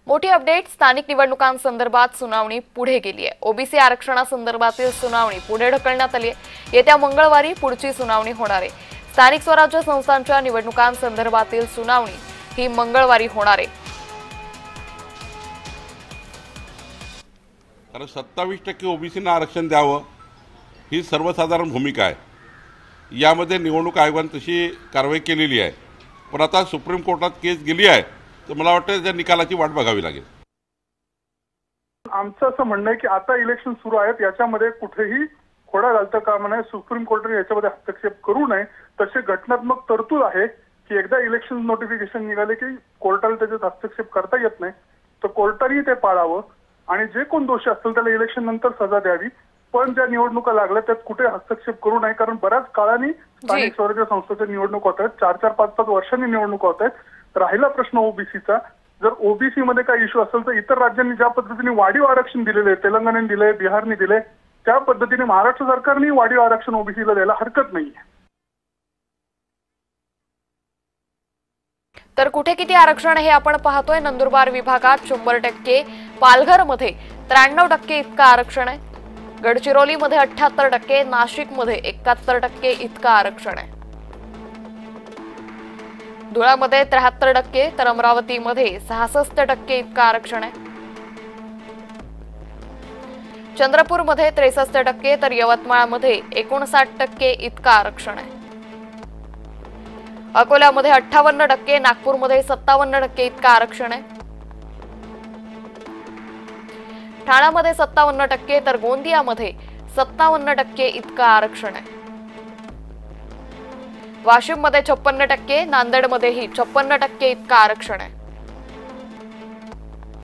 मोठी अपडेट स्थानिक निवडणुकांसंदर्भात सुनावणी पुढे गेली आहे। ओबीसी आरक्षणासंदर्भातील सुनावणी पुढे ढकलण्यात आली आहे। येत्या मंगळवारी पुढची सुनावणी होणार आहे। स्थानिक स्वराज्य संस्थांच्या निवडणुकांसंदर्भातील सुनावणी ही मंगळवारी होणार आहे। कारण 27% ओबीसींना आरक्षण द्यावं ही सर्वसाधारण भूमिका आहे। यामध्ये निवडणूक आयोगाने तशी कारवाई केलेली आहे, पण आता सुप्रीम कोर्टात केस गेली आहे, तर मला वाटतं त्या निकालाची वाट बघावी लागेल। आमचं असं म्हणणं आहे की आता इलेक्शन सुरू आहेत, याच्यामध्ये कुठेही खोडा घालता कामा नये। सुप्रीम कोर्टाने याच्यामध्ये हस्तक्षेप करू नये। तसे घटनात्मक तरतूद आहे की एकदा इलेक्शन नोटिफिकेशन निघाले की कोर्टाला त्याच्यात हस्तक्षेप करता येत नाही, तर कोर्टाने ते पाळावं आणि जे कोण दोषी असतील त्याला इलेक्शन नंतर सजा द्यावी। पण ज्या निवडणुका लागल्या त्यात कुठे हस्तक्षेप करू नये, कारण बऱ्याच काळाने स्थानिक स्वराज्य संस्थेच्या निवडणूक होत आहेत, 4-4, 5-5 वर्षांनी निवडणूक होत आहेत। राहिला प्रश्न ओबीसीचा, जर ओबीसी मध्ये काही इश्यू असेल तर इतर राज्यांनी ज्या पद्धतीने वाढीव आरक्षण दिलेले, तेलंगणाने दिले, बिहारने दिले, त्या पद्धतीने महाराष्ट्र सरकारने वाढीव आरक्षण ओबीसीला द्यायला हरकत नाहीये। तर कुठे किती आरक्षण हे आपण पाहतोय। नंदुरबार विभागात 100%, पालघरमध्ये 93% इतका आरक्षण आहे, गडचिरोलीमध्ये 78%, नाशिकमध्ये 71% इतकं आरक्षण आहे, धुळ्यामध्ये 73%, तर अमरावतीमध्ये 66% इतकं आरक्षण आहे, चंद्रपूरमध्ये 63%, तर यवतमाळमध्ये 59% इतकं आरक्षण आहे, अकोल्यामध्ये 58%, नागपूरमध्ये 57% इतकं आरक्षण आहे, ठाण्यामध्ये 57%, तर गोंदियामध्ये 57% इतकं आरक्षण आहे, वाशिममध्ये 56%, नांदेडमध्येही 56% इतकं आरक्षण आहे।